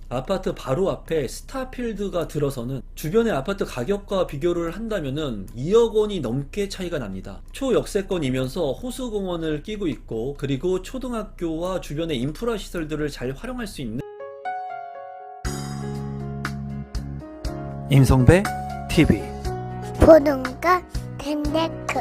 아파트 바로 앞에 스타필드가 들어서는 주변의 아파트 가격과 비교를 한다면은 2억 원이 넘게 차이가 납니다. 초역세권이면서 호수공원을 끼고 있고, 그리고 초등학교와 주변의 인프라 시설들을 잘 활용할 수 있는 임성배 TV. 보는 거 댄데크.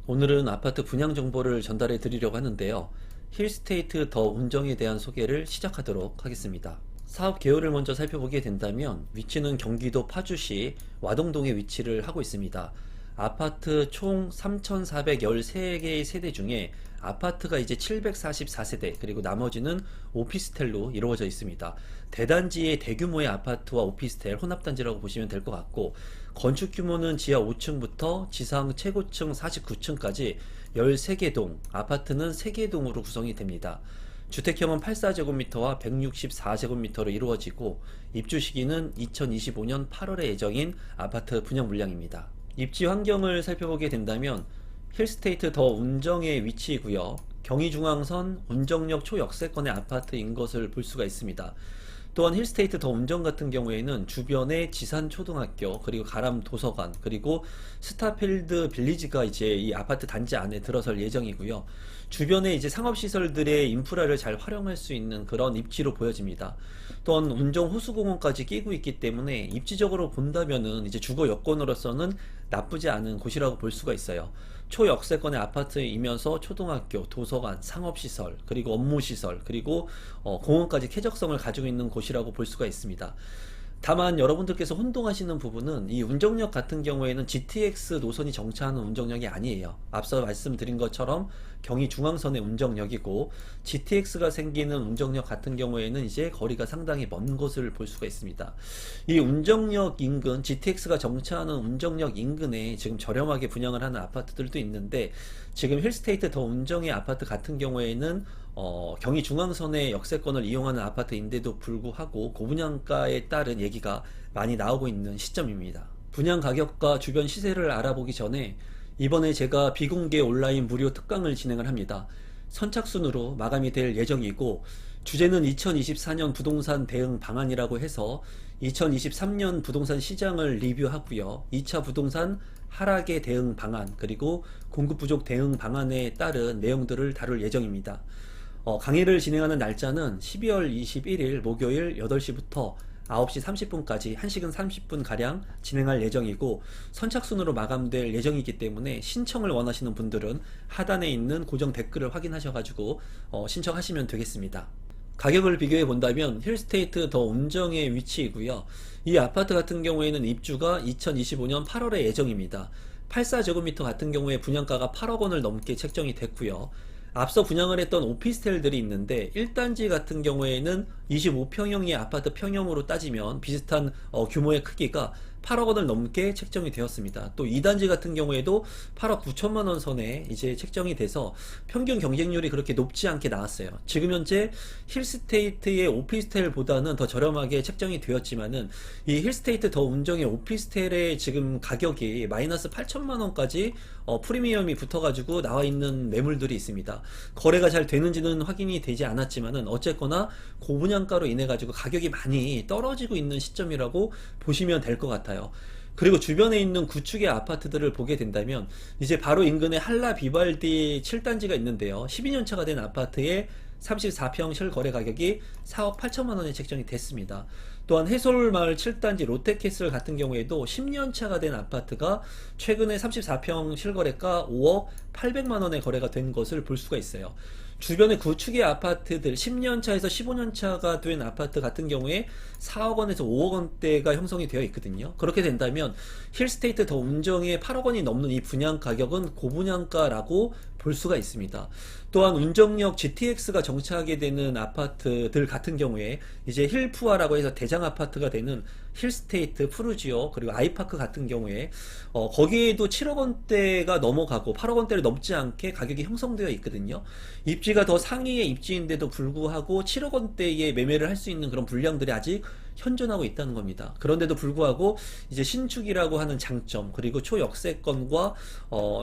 오늘은 아파트 분양 정보를 전달해 드리려고 하는데요. 힐스테이트 더 운정에 대한 소개를 시작하도록 하겠습니다. 사업 개요를 먼저 살펴보게 된다면 위치는 경기도 파주시 와동동에 위치를 하고 있습니다. 아파트 총 3,413개의 세대 중에 아파트가 이제 744세대, 그리고 나머지는 오피스텔로 이루어져 있습니다. 대단지의 대규모의 아파트와 오피스텔 혼합단지라고 보시면 될 것 같고, 건축 규모는 지하 5층부터 지상 최고층 49층까지 13개 동, 아파트는 3개 동으로 구성이 됩니다. 주택형은 84제곱미터와 164제곱미터로 이루어지고, 입주 시기는 2025년 8월에 예정인 아파트 분양 물량입니다. 입지 환경을 살펴보게 된다면 힐스테이트 더 운정의 위치이고요. 경의중앙선 운정역 초역세권의 아파트인 것을 볼 수가 있습니다. 또한 힐스테이트 더 운정 같은 경우에는 주변에 지산초등학교, 그리고 가람도서관, 그리고 스타필드 빌리지가 이제 이 아파트 단지 안에 들어설 예정이고요. 주변에 이제 상업시설들의 인프라를 잘 활용할 수 있는 그런 입지로 보여집니다. 또한 운정 호수공원까지 끼고 있기 때문에 입지적으로 본다면은 이제 주거 여건으로서는 나쁘지 않은 곳이라고 볼 수가 있어요. 초역세권의 아파트이면서 초등학교, 도서관, 상업시설, 그리고 업무시설, 그리고 공원까지 쾌적성을 가지고 있는 곳이라고 볼 수가 있습니다. 다만 여러분들께서 혼동하시는 부분은 이 운정역 같은 경우에는 GTX 노선이 정차하는 운정역이 아니에요. 앞서 말씀드린 것처럼 경의중앙선의 운정역이고, GTX가 생기는 운정역 같은 경우에는 이제 거리가 상당히 먼 곳을 볼 수가 있습니다. 이 운정역 인근, GTX가 정차하는 운정역 인근에 지금 저렴하게 분양을 하는 아파트들도 있는데, 지금 힐스테이트 더 운정의 아파트 같은 경우에는 경의중앙선의 역세권을 이용하는 아파트인데도 불구하고 고분양가에 따른 얘기가 많이 나오고 있는 시점입니다. 분양 가격과 주변 시세를 알아보기 전에 이번에 제가 비공개 온라인 무료 특강을 진행을 합니다. 선착순으로 마감이 될 예정이고, 주제는 2024년 부동산 대응 방안이라고 해서 2023년 부동산 시장을 리뷰하고요. 2차 부동산 하락의 대응 방안, 그리고 공급 부족 대응 방안에 따른 내용들을 다룰 예정입니다. 강의를 진행하는 날짜는 12월 21일 목요일 8시부터 9시 30분까지 1시간 30분 가량 진행할 예정이고, 선착순으로 마감될 예정이기 때문에 신청을 원하시는 분들은 하단에 있는 고정 댓글을 확인하셔가지고 신청하시면 되겠습니다. 가격을 비교해 본다면 힐스테이트 더 운정의 위치이고요. 이 아파트 같은 경우에는 입주가 2025년 8월에 예정입니다. 84제곱미터 같은 경우에 분양가가 8억 원을 넘게 책정이 됐고요. 앞서 분양을 했던 오피스텔들이 있는데, 1단지 같은 경우에는 25평형의 아파트 평형으로 따지면 비슷한 규모의 크기가 8억 원을 넘게 책정이 되었습니다. 또 2단지 같은 경우에도 8억 9천만 원 선에 이제 책정이 돼서 평균 경쟁률이 그렇게 높지 않게 나왔어요. 지금 현재 힐스테이트의 오피스텔보다는 더 저렴하게 책정이 되었지만은, 이 힐스테이트 더 운정의 오피스텔의 지금 가격이 마이너스 8천만 원까지 프리미엄이 붙어가지고 나와 있는 매물들이 있습니다. 거래가 잘 되는지는 확인이 되지 않았지만은 어쨌거나 고분양가로 인해 가지고 가격이 많이 떨어지고 있는 시점이라고 보시면 될 것 같아요. 그리고 주변에 있는 구축의 아파트들을 보게 된다면 이제 바로 인근에 한라 비발디 7단지가 있는데요. 12년 차가 된 아파트에 34평 실거래 가격이 4억 8천만 원에 책정이 됐습니다. 또한 해솔마을 7단지 롯데캐슬 같은 경우에도 10년 차가 된 아파트가 최근에 34평 실거래가 5억 800만 원에 거래가 된 것을 볼 수가 있어요. 주변의 구축의 아파트들 10년 차에서 15년 차가 된 아파트 같은 경우에 4억 원에서 5억 원대가 형성이 되어 있거든요. 그렇게 된다면 힐스테이트 더 운정의 8억 원이 넘는 이 분양 가격은 고분양가라고 볼 수가 있습니다. 또한 운정역 GTX가 정차하게 되는 아파트들 같은 경우에 이제 힐푸아라고 해서 대장 아파트가 되는 힐스테이트, 푸르지오, 그리고 아이파크 같은 경우에 거기에도 7억 원대가 넘어가고 8억 원대를 넘지 않게 가격이 형성되어 있거든요. 입지가 더 상위의 입지인데도 불구하고 7억 원대의 매매를 할 수 있는 그런 물량들이 아직 현존하고 있다는 겁니다. 그런데도 불구하고 이제 신축이라고 하는 장점, 그리고 초역세권과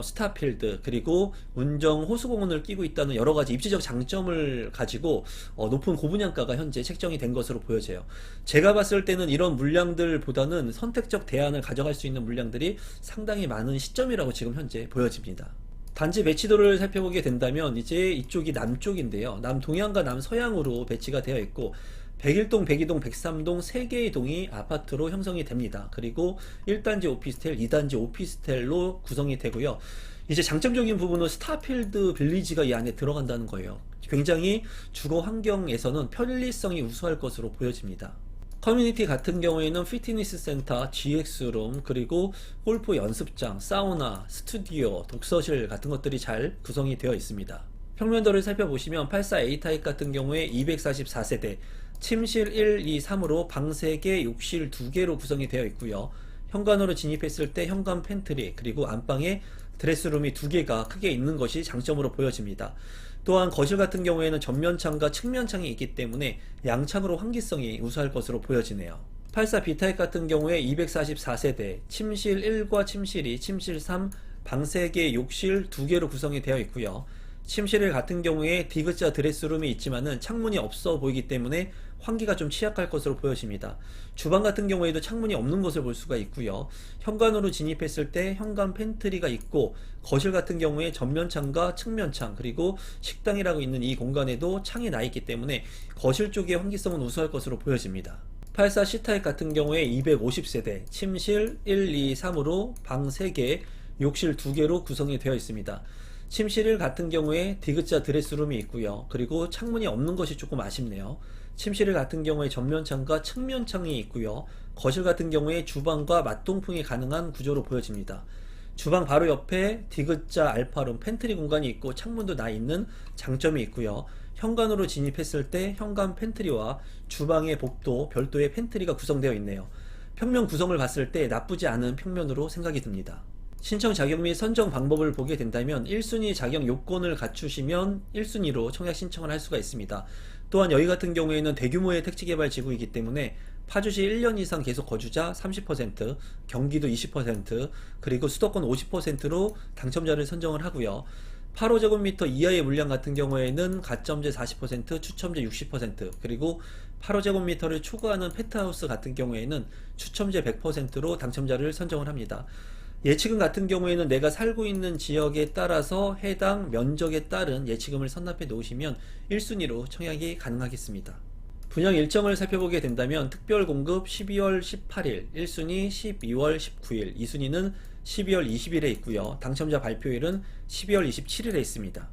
스타필드, 그리고 운정 호수공원을 끼고 있다는 여러 가지 입지적 장점을 가지고 높은 고분양가가 현재 책정이 된 것으로 보여져요. 제가 봤을 때는 이런 물량들보다는 선택적 대안을 가져갈 수 있는 물량들이 상당히 많은 시점이라고 지금 현재 보여집니다. 단지 배치도를 살펴보게 된다면 이제 이쪽이 남쪽인데요. 남동향과 남서향으로 배치가 되어 있고 101동, 102동, 103동 3개의 동이 아파트로 형성이 됩니다. 그리고 1단지 오피스텔, 2단지 오피스텔로 구성이 되고요. 이제 장점적인 부분은 스타필드 빌리지가 이 안에 들어간다는 거예요. 굉장히 주거 환경에서는 편리성이 우수할 것으로 보여집니다. 커뮤니티 같은 경우에는 피트니스 센터, GX룸, 그리고 골프 연습장, 사우나, 스튜디오, 독서실 같은 것들이 잘 구성이 되어 있습니다. 평면도를 살펴보시면 84A 타입 같은 경우에 244세대, 침실 1, 2, 3으로 방 3개, 욕실 2개로 구성이 되어 있고요. 현관으로 진입했을 때 현관 팬트리, 그리고 안방에 드레스룸이 2개가 크게 있는 것이 장점으로 보여집니다. 또한 거실 같은 경우에는 전면창과 측면창이 있기 때문에 양창으로 환기성이 우수할 것으로 보여지네요. 84B타입 같은 경우에 244세대, 침실 1과 침실 2, 침실 3, 방 3개, 욕실 2개로 구성이 되어 있고요. 침실 1 같은 경우에 디귿자 드레스룸이 있지만은 창문이 없어 보이기 때문에 환기가 좀 취약할 것으로 보여집니다. 주방 같은 경우에도 창문이 없는 것을 볼 수가 있고요. 현관으로 진입했을 때 현관 팬트리가 있고, 거실 같은 경우에 전면창과 측면창, 그리고 식당이라고 있는 이 공간에도 창이 나 있기 때문에 거실 쪽의 환기성은 우수할 것으로 보여집니다. 84C타입 같은 경우에 250세대, 침실 1, 2, 3으로 방 3개, 욕실 2개로 구성이 되어 있습니다. 침실 1 같은 경우에 디귿자 드레스룸이 있고요. 그리고 창문이 없는 것이 조금 아쉽네요. 침실 1 같은 경우에 전면창과 측면창이 있고요. 거실 같은 경우에 주방과 맞동풍이 가능한 구조로 보여집니다. 주방 바로 옆에 디귿자 알파룸 팬트리 공간이 있고 창문도 나 있는 장점이 있고요. 현관으로 진입했을 때 현관 팬트리와 주방의 복도 별도의 팬트리가 구성되어 있네요. 평면 구성을 봤을 때 나쁘지 않은 평면으로 생각이 듭니다. 신청 자격 및 선정 방법을 보게 된다면 1순위 자격 요건을 갖추시면 1순위로 청약 신청을 할 수가 있습니다. 또한 여기 같은 경우에는 대규모의 택지개발 지구이기 때문에 파주시 1년 이상 계속 거주자 30%, 경기도 20%, 그리고 수도권 50%로 당첨자를 선정을 하고요. 8호제곱미터 이하의 물량 같은 경우에는 가점제 40%, 추첨제 60%, 그리고 8호제곱미터를 초과하는 펜트하우스 같은 경우에는 추첨제 100%로 당첨자를 선정을 합니다. 예치금 같은 경우에는 내가 살고 있는 지역에 따라서 해당 면적에 따른 예치금을 선납해 놓으시면 1순위로 청약이 가능하겠습니다. 분양 일정을 살펴보게 된다면 특별공급 12월 18일, 1순위 12월 19일, 2순위는 12월 20일에 있고요. 당첨자 발표일은 12월 27일에 있습니다.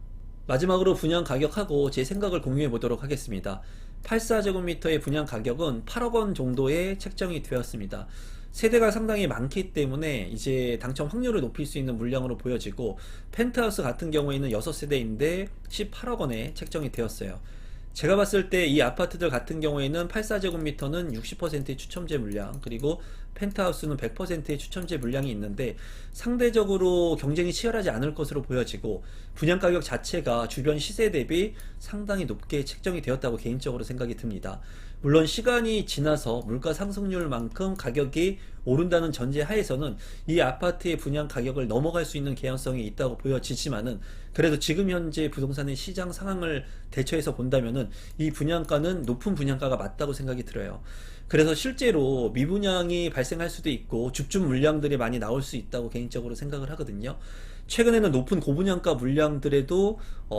마지막으로 분양 가격하고 제 생각을 공유해 보도록 하겠습니다. 84제곱미터의 분양 가격은 8억원 정도에 책정이 되었습니다. 세대가 상당히 많기 때문에 이제 당첨 확률을 높일 수 있는 물량으로 보여지고, 펜트하우스 같은 경우에는 6세대인데 18억원에 책정이 되었어요. 제가 봤을 때 이 아파트들 같은 경우에는 84제곱미터는 60%의 추첨제 물량, 그리고 펜트하우스는 100%의 추첨제 물량이 있는데 상대적으로 경쟁이 치열하지 않을 것으로 보여지고, 분양가격 자체가 주변 시세 대비 상당히 높게 책정이 되었다고 개인적으로 생각이 듭니다. 물론 시간이 지나서 물가 상승률만큼 가격이 오른다는 전제 하에서는 이 아파트의 분양 가격을 넘어갈 수 있는 개연성이 있다고 보여지지만은, 그래도 지금 현재 부동산의 시장 상황을 대처해서 본다면은 이 분양가는 높은 분양가가 맞다고 생각이 들어요. 그래서 실제로 미분양이 발생할 수도 있고 줍줍 물량들이 많이 나올 수 있다고 개인적으로 생각을 하거든요. 최근에는 높은 고분양가 물량들에도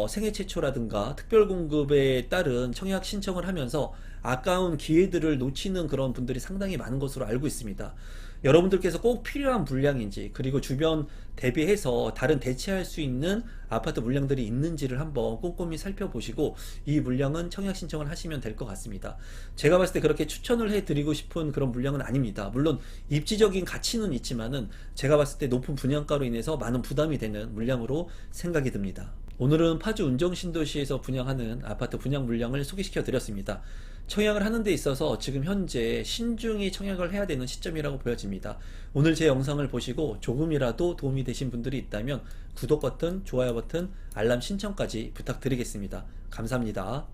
생애 최초라든가 특별공급에 따른 청약 신청을 하면서 아까운 기회들을 놓치는 그런 분들이 상당히 많은 것으로 알고 있습니다. 여러분들께서 꼭 필요한 물량인지, 그리고 주변 대비해서 다른 대체할 수 있는 아파트 물량들이 있는지를 한번 꼼꼼히 살펴보시고 이 물량은 청약 신청을 하시면 될 것 같습니다. 제가 봤을 때 그렇게 추천을 해드리고 싶은 그런 물량은 아닙니다. 물론 입지적인 가치는 있지만은 제가 봤을 때 높은 분양가로 인해서 많은 부담이 되는 물량으로 생각이 듭니다. 오늘은 파주 운정신도시에서 분양하는 아파트 분양 물량을 소개시켜 드렸습니다. 청약을 하는 데 있어서 지금 현재 신중히 청약을 해야 되는 시점이라고 보여집니다. 오늘 제 영상을 보시고 조금이라도 도움이 되신 분들이 있다면 구독 버튼, 좋아요 버튼, 알람 신청까지 부탁드리겠습니다. 감사합니다.